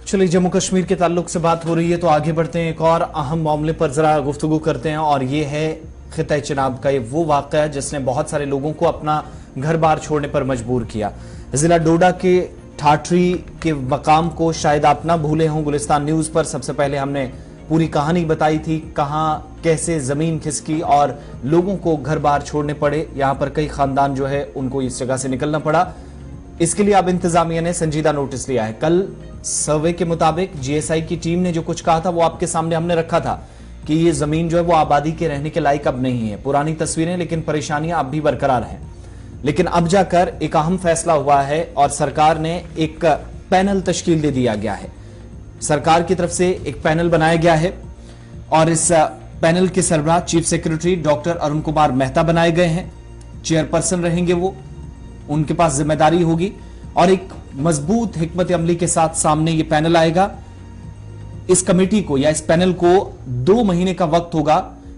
चलिए, जम्मू कश्मीर के ताल्लुक से बात हो रही है तो आगे बढ़ते हैं। एक और अहम मामले पर जरा गुफ्तगू करते हैं और ये है खिता चिनाब का ये वो वाक़या है जिसने बहुत सारे लोगों को अपना घर बार छोड़ने पर मजबूर किया। जिला डोडा के ठाठरी के मकाम को शायद आप ना भूले हों। गुलिस्तान न्यूज पर सबसे पहले हमने पूरी कहानी बताई थी, कहां कैसे जमीन खिसकी और लोगों को घर बार छोड़ने पड़े। यहां पर कई खानदान जो है उनको इस जगह से निकलना पड़ा। इसके लिए अब इंतजामिया ने संजीदा नोटिस लिया है। कल सर्वे के मुताबिक जीएसआई की टीम ने जो कुछ कहा था वो आपके सामने हमने रखा था कि ये जमीन जो है वो आबादी के रहने के लायक अब नहीं है। पुरानी तस्वीरें, लेकिन परेशानियां अब भी बरकरार हैं। लेकिन अब जाकर एक अहम फैसला हुआ है और सरकार ने एक पैनल तश्कील दे दिया गया है। सरकार की तरफ से एक पैनल बनाया गया है और इस पैनल के सरबराह chief secretary doctor Arun Kumar Mehta बनाए गए हैं। चेयरपर्सन रहेंगे वो, उनके पास जिम्मेदारी होगी और एक मजबूत हिकमत अमली के साथ सामने ये पैनल आएगा। इस कमेटी को या इस पैनल को 2 महीने का वक्त होगा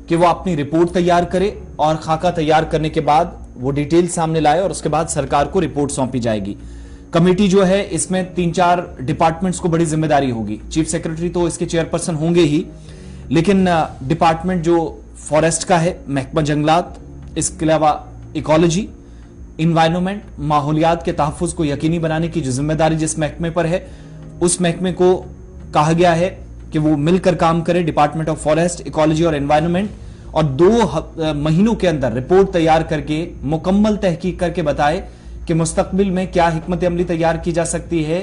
कि वो अपनी रिपोर्ट तैयार करे और खाका तैयार करने के बाद वो डिटेल सामने लाए और उसके बाद सरकार को रिपोर्ट सौंपी जाएगी। कमेटी जो है इसमें 3-4 डिपार्टमेंट्स को बड़ी जिम्मेदारी होगी। चीफ सेक्रेटरी तो इसके चेयरपर्सन होंगे ही, लेकिन डिपार्टमेंट जो फॉरेस्ट का है, महकमा जंगलात, इसके अलावा इकोलॉजी, इन्वायरमेंट, माहौलियात के तहफ्फुज को यकीनी बनाने की जो जिम्मेदारी जिस महकमे पर है, उस महकमे को कहा गया है कि वो मिलकर काम करे, डिपार्टमेंट ऑफ फॉरेस्ट, इकोलॉजी और एनवायरनमेंट, और 2 महीनों के अंदर रिपोर्ट तैयार करके मुकम्मल तहकीक करके बताए कि मुस्तकबिल में क्या हिकमत अमली तैयार की जा सकती है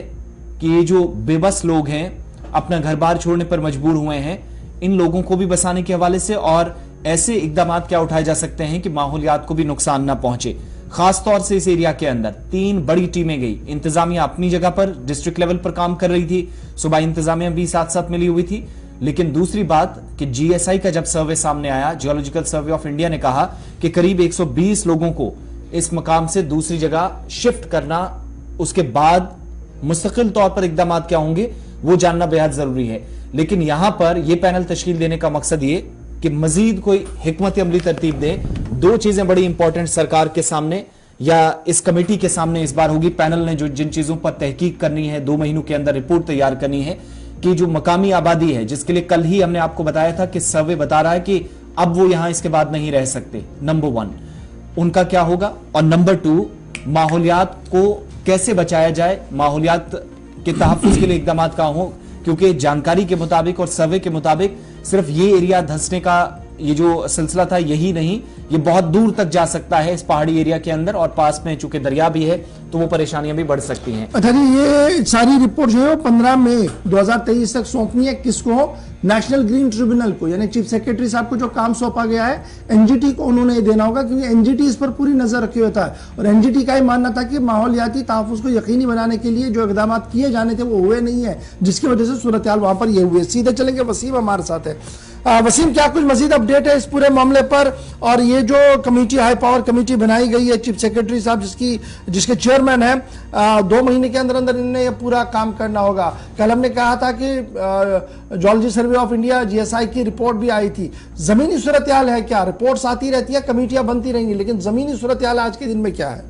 कि ये जो बेबस लोग हैं, अपना घर बार छोड़ने पर मजबूर हुए हैं, इन लोगों को भी बसाने के हवाले से और ऐसे इकदाम क्या उठाए जा सकते हैं कि माहौलियात को भी नुकसान ना पहुंचे। खासतौर से इस एरिया के अंदर 3 बड़ी टीमें गई। इंतजामिया अपनी जगह पर डिस्ट्रिक्ट लेवल पर काम कर रही थी, सूबाई इंतजामिया भी साथ साथ मिली हुई थी। लेकिन दूसरी बात कि जीएसआई का जब सर्वे सामने आया, जियोलॉजिकल सर्वे ऑफ इंडिया ने कहा कि करीब 120 लोगों को इस मकाम से दूसरी जगह शिफ्ट करना, उसके बाद मुस्तकिल तौर पर इकदाम क्या होंगे वो जानना बेहद जरूरी है। लेकिन यहां पर यह पैनल तश्कील देने का मकसद ये कि मजीद कोई हिकमत अमली तरतीब दे। 2 चीजें बड़ी इंपॉर्टेंट सरकार के सामने या इस कमेटी के सामने इस बार होगी। पैनल ने जो जिन चीजों पर तहकीक करनी है, 2 महीनों के अंदर रिपोर्ट तैयार करनी है कि जो मकामी आबादी है, जिसके लिए कल ही हमने आपको बताया था कि सर्वे बता रहा है कि अब वो यहां इसके बाद नहीं रह सकते। नंबर 1 उनका क्या होगा, और नंबर 2 माहौलियात को कैसे बचाया जाए, माहौलियात के तहफ्फुज के लिए इकदाम का हो। क्योंकि जानकारी के मुताबिक और सर्वे के मुताबिक सिर्फ ये एरिया धंसने का ये जो सिलसिला था यही नहीं, ये बहुत दूर तक जा सकता है इस पहाड़ी एरिया के अंदर, और पास में चूंकि दरिया भी है तो वो परेशानियां भी बढ़ सकती हैं। अच्छा जी, ये सारी रिपोर्ट जो है वो 15 मई 2023 तक सौंपनी है। किसको? नेशनल ग्रीन ट्रिब्यूनल को, यानी चीफ सेक्रेटरी साहब को जो काम सौंपा गया है एनजीटी को उन्होंने देना होगा, क्योंकि एनजीटी इस पर पूरी नजर रखे हुए था और एनजीटी का ही मानना था कि माहौलियाती तहफ्फुज को यकीनी बनाने के लिए जो इकदाम किए जाने थे वो हुए नहीं है, जिसकी वजह से सूरत हाल वहां पर ये हुए। सीधे चलेंगे, वसीम हमारे साथ है। वसीम, क्या कुछ मजीद अपडेट है इस पूरे मामले पर? और ये जो कमेटी, हाई पावर कमेटी बनाई गई है, चीफ सेक्रेटरी साहब जिसके चेयरमैन है, 2 महीने के अंदर अंदर इन्हें ये पूरा काम करना होगा। कल हमने कहा था कि geology survey of India GSI की रिपोर्ट भी आई थी। जमीनी सूरत हाल है क्या? रिपोर्ट्स आती रहती है, कमेटियां बनती रहेंगी, लेकिन जमीनी सूरत हाल आज के दिन में क्या है?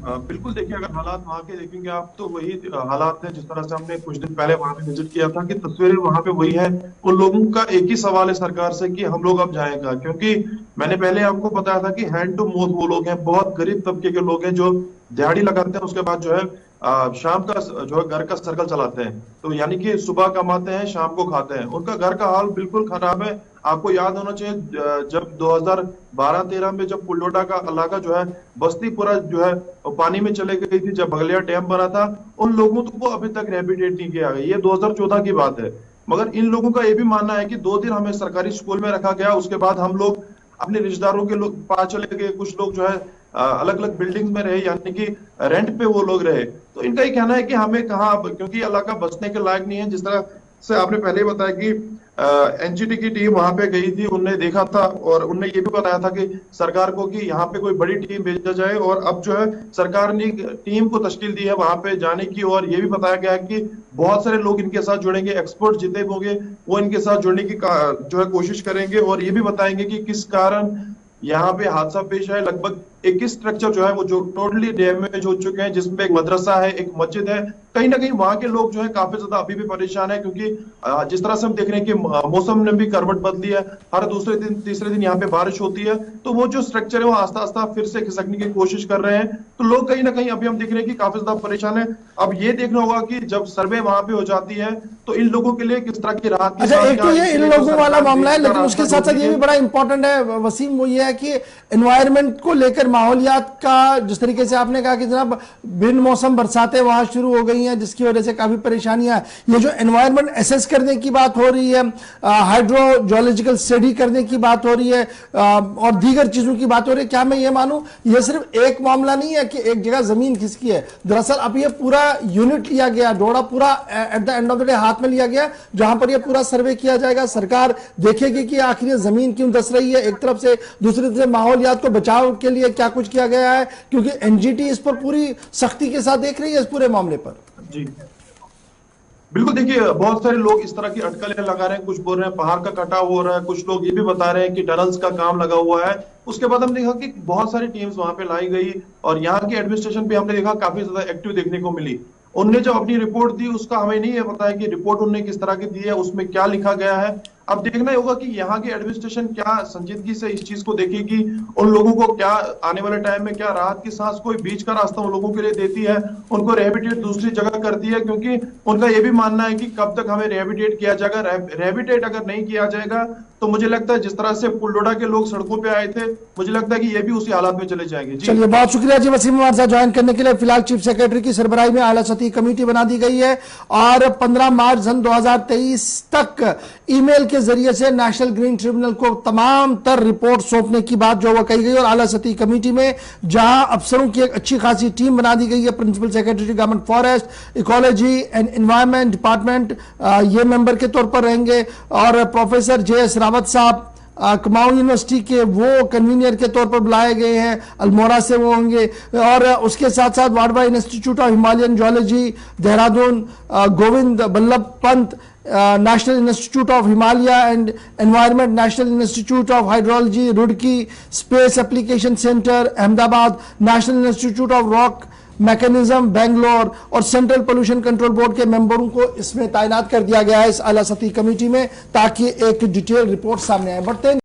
बिल्कुल, देखिए, अगर हालात वहाँ के देखेंगे आप तो वही हालात हैं जिस तरह से हमने कुछ दिन पहले वहां पे विजिट किया था, कि तस्वीरें वहां पे वही है। उन लोगों का एक ही सवाल है सरकार से कि हम लोग अब जाएगा, क्योंकि मैंने पहले आपको बताया था कि हैंड टू माउथ वो लोग हैं, बहुत गरीब तबके के लोग हैं जो दिहाड़ी लगाते हैं, उसके बाद जो है शाम का जो है घर का सर्कल चलाते हैं। तो यानी कि सुबह कमाते हैं, शाम को खाते हैं। उनका घर का हाल बिल्कुल खराब है। आपको याद होना चाहिए जब 2012-13 में जब पुलडोडा का इलाका जो है, बस्ती पूरा जो है पानी में चले गई थी, जब बगलिया डैम बना था, उन लोगों को अभी तक रिहेबिलिटेट नहीं किया गया। ये 2014 की बात है। मगर इन लोगों का ये भी मानना है कि 2 दिन हमें सरकारी स्कूल में रखा गया, उसके बाद हम लोग अपने रिश्तेदारों के लोग पास चले गए। कुछ लोग जो है अलग अलग बिल्डिंग में रहे, यानी कि रेंट पे वो लोग रहे। तो इनका ये कहना है कि हमें कहाँ, क्योंकि इलाका बसने के लायक नहीं है। जिस तरह से आपने पहले बताया कि एनजीटी की टीम वहां पे गई थी, उनने देखा था और उनने ये भी बताया था कि सरकार को कि यहाँ पे कोई बड़ी टीम भेजा जाए। और अब जो है सरकार ने टीम को तश्कील दी है वहां पे जाने की, और ये भी बताया गया है कि बहुत सारे लोग इनके साथ जुड़ेंगे, एक्सपर्ट जितने होंगे वो इनके साथ जुड़ने की जो है कोशिश करेंगे, और ये भी बताएंगे कि किस कारण यहाँ पे हादसा पेश है। लगभग 21 स्ट्रक्चर जो है वो जो टोटली डैमेज हो चुके हैं, जिसमें एक मदरसा है, एक मस्जिद है, कहीं ना कहीं वहां के लोग जो है काफी ज्यादा अभी भी परेशान है, क्योंकि जिस तरह से हम देख रहे हैं कि मौसम ने भी करवट बदली है, हर दूसरे दिन तीसरे दिन यहाँ पे बारिश होती है, तो वो जो स्ट्रक्चर है वो आस्ता आस्ता फिर से खिसकने की कोशिश कर रहे हैं। तो लोग कहीं ना कहीं अभी हम देख रहे हैं कि काफी ज्यादा परेशान है। अब ये देखना होगा कि जब सर्वे वहां पे हो जाती है तो इन लोगों के लिए किस तरह की राहत की अच्छा, बात एक तो क्या ये है, इन इसलिए तो लोगों वाला सरकार मामला है, देश का लेकिन उसके रास्ता साथ साथ ढूंढती ये भी है। बड़ा इंपॉर्टेंट है वसीम, वो ये है कि एनवायरनमेंट को लेकर माहौलियात का, जिस तरीके से आपने कहा कि जनाब बिन मौसम बरसातें वहां शुरू हो गई हैं जिसकी वजह से काफी परेशानियां, ये जो एनवायरनमेंट एसेस करने की बात हो रही है, हाइड्रोजोलॉजिकल स्टडी करने की बात हो रही है, और दीगर चीजों की बात हो रही है, क्या मैं ये मानूं ये सिर्फ एक मामला नहीं है कि एक जगह जमीन खिसकी है। दरअसल अब ये पूरा यूनिट लिया गया, डोडा पूरा at the end of the day हाथ में लिया गया, जहां पर ये पूरा सर्वे किया जाएगा। सरकार देखेगी कि आखिर ये जमीन क्यों धंस रही है, एक तरफ से, दूसरी तरफ से माहौलियात को बचाव के लिए क्या कुछ किया गया है, क्योंकि एनजीटी इस पर पूरी सख्ती के साथ देख रही है इस पूरे मामले पर। जी बिल्कुल, देखिए बहुत सारे लोग इस तरह की अटकलें लगा रहे हैं, कुछ बोल रहे हैं पहाड़ का कटाव हो रहा है, कुछ लोग ये भी बता रहे हैं कि टनल्स का काम लगा हुआ है। उसके बाद हमने देखा कि बहुत सारी टीम्स वहां पे लाई गई और यहाँ की एडमिनिस्ट्रेशन पे हमने देखा काफी ज्यादा एक्टिव देखने को मिली। उनने जो अपनी रिपोर्ट दी उसका हमें नहीं है पता है कि रिपोर्ट उनने किस तरह की दी है, उसमें क्या लिखा गया है। अब देखना होगा कि यहाँ की एडमिनिस्ट्रेशन क्या संजीदगी से इस चीज को देखेगी, उन लोगों को क्या आने वाले टाइम में क्या राहत की सांस, कोई बीच का रास्ता उन लोगों के लिए देती है, उनको रिहेबिटेट दूसरी जगह करती है, क्योंकि उनका ये भी मानना है कि कब तक हमें रिहेबिटेट किया जाएगा। रिहेबिटेट अगर नहीं किया जाएगा तो मुझे लगता है जिस तरह से पुलडोडा के लोग सड़कों पे आए थे, मुझे लगता है कि ये भी उसी हालात में चले जाएंगे। चलिए, बहुत शुक्रिया जी वसीम हमारे साथ ज्वाइन करने के लिए। फिलहाल चीफ सेक्रेटरी की सरबराही में आला सतही कमेटी बना दी गई है और 15 मार्च सन 2023 तक ईमेल के जरिए से नेशनल ग्रीन ट्रिब्यूनल को तमाम तर रिपोर्ट सौंपने की बात जो वो कही गई। और आला सतही कमेटी में जहां अफसरों की एक अच्छी खासी टीम बना दी गई है, principal secretary government forest, ecology and environment department ये मेंबर के तौर पर रहेंगे, और प्रोफेसर JS रावत साहब कुमाऊं यूनिवर्सिटी के वो कन्वीनियर के तौर पर बुलाए गए हैं, अल्मोड़ा से वो होंगे, और उसके साथ साथ Wadia institute of Himalayan geology Dehradun, Govind Ballabh Pant national institute of Himalaya and environment, national institute of hydrology Roorkee, space application centre Ahmedabad, national institute of rock mechanism Bangalore, और सेंट्रल पोल्यूशन कंट्रोल बोर्ड के मेंबरों को इसमें तैनात कर दिया गया है इस आला सतही कमेटी में, ताकि एक डिटेल रिपोर्ट सामने आए। बढ़ते